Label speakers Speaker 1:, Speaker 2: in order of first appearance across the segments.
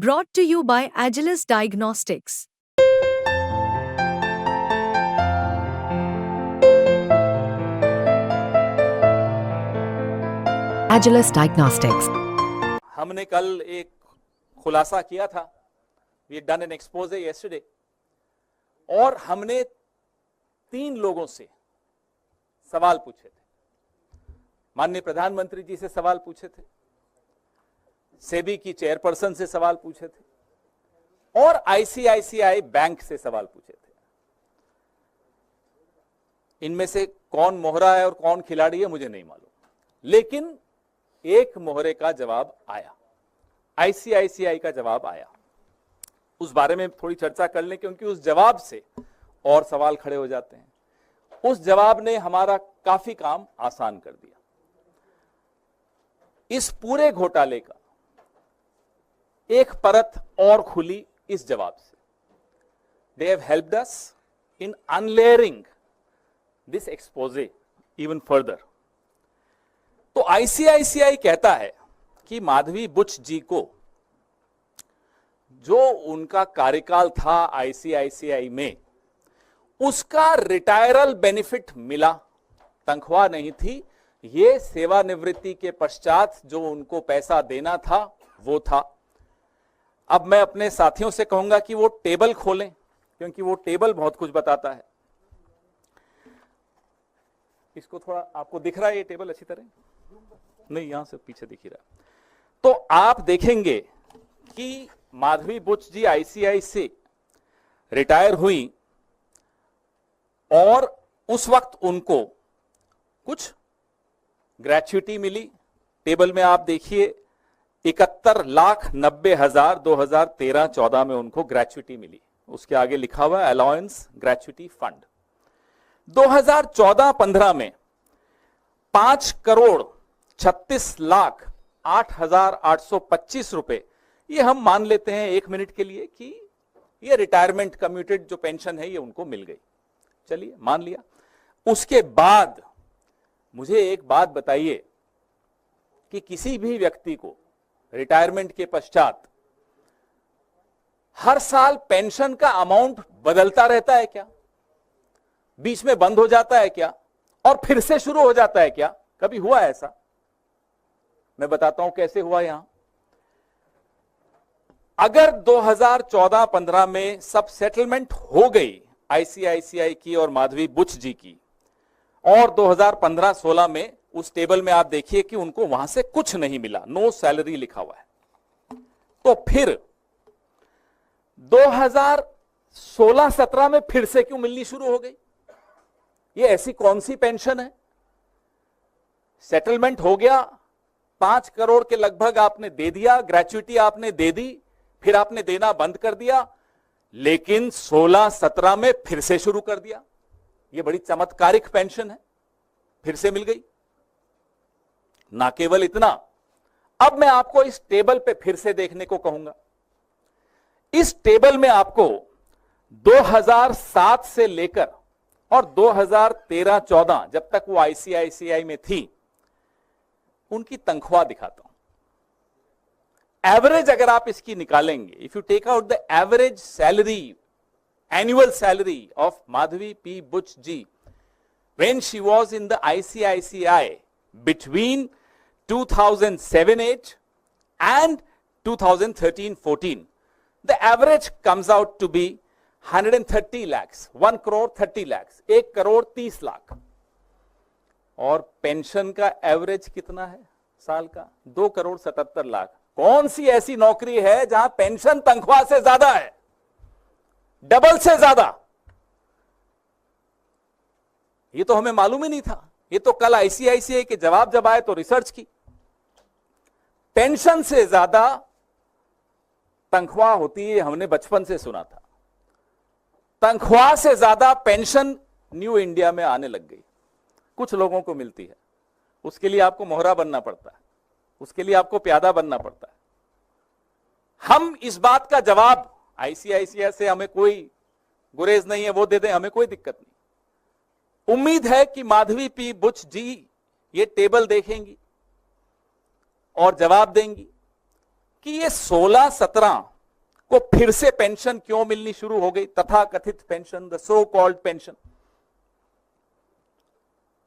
Speaker 1: Brought to you by Agilus Diagnostics.
Speaker 2: Agilus Diagnostics.
Speaker 3: हमने कल एक खुलासा किया था, we done an expose yesterday, और हमने 3 लोगों से सवाल पूछे थे। माननीय प्रधानमंत्री जी से सवाल पूछे थे, सेबी की चेयरपर्सन से सवाल पूछे थे और आईसीआईसीआई बैंक से सवाल पूछे थे। इनमें से कौन मोहरा है और कौन खिलाड़ी है मुझे नहीं मालूम, लेकिन एक मोहरे का जवाब आया, आईसीआईसीआई का जवाब आया। उस बारे में थोड़ी चर्चा कर लें, क्योंकि उस जवाब से और सवाल खड़े हो जाते हैं। उस जवाब ने हमारा काफी काम आसान कर दिया। इस पूरे घोटाले का एक परत और खुली इस जवाब से। They have helped us in unlayering this expose even further. तो आईसीआईसीआई कहता है कि माधवी बुच जी को जो उनका कार्यकाल था आईसीआईसीआई में, उसका रिटायरल बेनिफिट मिला, तनख्वाह नहीं थी। ये सेवानिवृत्ति के पश्चात जो उनको पैसा देना था वो था। अब मैं अपने साथियों से कहूंगा कि वो टेबल खोलें, क्योंकि वो टेबल बहुत कुछ बताता है। इसको थोड़ा आपको दिख रहा है ये टेबल अच्छी तरह? नहीं, यहां से पीछे दिख ही रहा। तो आप देखेंगे कि माधवी बुच जी आईसीआई से रिटायर हुई और उस वक्त उनको कुछ ग्रेच्युटी मिली। टेबल में आप देखिए 71,90,000 2013-14 में उनको ग्रेच्युटी मिली। उसके आगे लिखा हुआ है अलाउंस ग्रेच्युटी फंड। 2014-15 में 5,36,08,825 रुपए, ये हम मान लेते हैं 1 मिनट के लिए कि ये रिटायरमेंट कम्यूटेड जो पेंशन है ये उनको मिल गई। चलिए मान लिया। उसके बाद मुझे एक बात बताइए कि किसी भी व्यक्ति को रिटायरमेंट के पश्चात हर साल पेंशन का अमाउंट बदलता रहता है क्या? बीच में बंद हो जाता है क्या और फिर से शुरू हो जाता है क्या? कभी हुआ ऐसा? मैं बताता हूं कैसे हुआ। यहां अगर 2014-15 में सब सेटलमेंट हो गई आईसीआईसीआई की और माधवी बुच जी की, और 2015-16 में उस टेबल में आप देखिए कि उनको वहां से कुछ नहीं मिला, नो सैलरी लिखा हुआ है, तो फिर 2016-17 में फिर से क्यों मिलनी शुरू हो गई? ये ऐसी कौन सी पेंशन है? सेटलमेंट हो गया, 5 करोड़ के लगभग आपने दे दिया, ग्रेच्युटी आपने दे दी, फिर आपने देना बंद कर दिया, लेकिन 16-17 में फिर से शुरू कर दिया। ये बड़ी चमत्कारिक पेंशन है, फिर से मिल गई। ना केवल इतना, अब मैं आपको इस टेबल पे फिर से देखने को कहूंगा। इस टेबल में आपको 2007 से लेकर और 2013-14 जब तक वो आईसीआईसीआई में थी, उनकी तनख्वाह दिखाता हूं। एवरेज अगर आप इसकी निकालेंगे, if you take out the average salary, annual salary of Madhavi P. Buch ji when she was in the ICICI between 2007-8 and 2013-14, the average comes out to be 130 lakhs, 1 crore 30 lakhs, 1 crore 30 lakh. और pension का average कितना है साल का? 2 करोड़ 77 लाख। कौन सी ऐसी नौकरी है जहां पेंशन तनख्वाह से ज्यादा है, डबल से ज्यादा? ये तो हमें मालूम ही नहीं था। ये तो कल आईसीआईसीआई के जवाब जब आए तो रिसर्च की। पेंशन से ज्यादा तनख्वाह होती है, हमने बचपन से सुना था। तनख्वाह से ज्यादा पेंशन न्यू इंडिया में आने लग गई। कुछ लोगों को मिलती है, उसके लिए आपको मोहरा बनना पड़ता है, उसके लिए आपको प्यादा बनना पड़ता है। हम इस बात का जवाब, आईसीआईसीआई से हमें कोई गुरेज नहीं है, वो दे दें, हमें कोई दिक्कत नहीं। उम्मीद है कि माधवी पी बुच जी ये टेबल देखेंगी और जवाब देंगी कि ये 16-17 को फिर से पेंशन क्यों मिलनी शुरू हो गई, तथाकथित pension, the so called pension.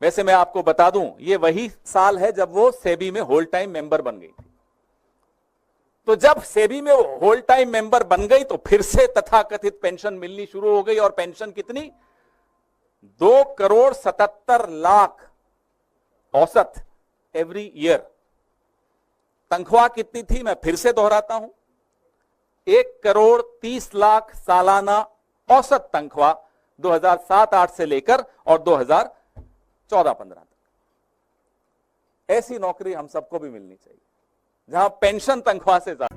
Speaker 3: वैसे मैं आपको बता दूं, ये वही साल है जब वो सेबी में होल टाइम मेंबर बन गई थी। तो जब सेबी में होल टाइम मेंबर बन गई तो फिर से तथाकथित पेंशन मिलनी शुरू हो गई। और पेंशन कितनी? 2,77,00,000 औसत एवरी ईयर। तनख्वाह कितनी थी? मैं फिर से दोहराता हूं, 1,30,00,000 सालाना औसत तनख्वाह 2007-8 से लेकर और 2014-15 तक। ऐसी नौकरी हम सबको भी मिलनी चाहिए जहां पेंशन तनख्वाह से ज्यादा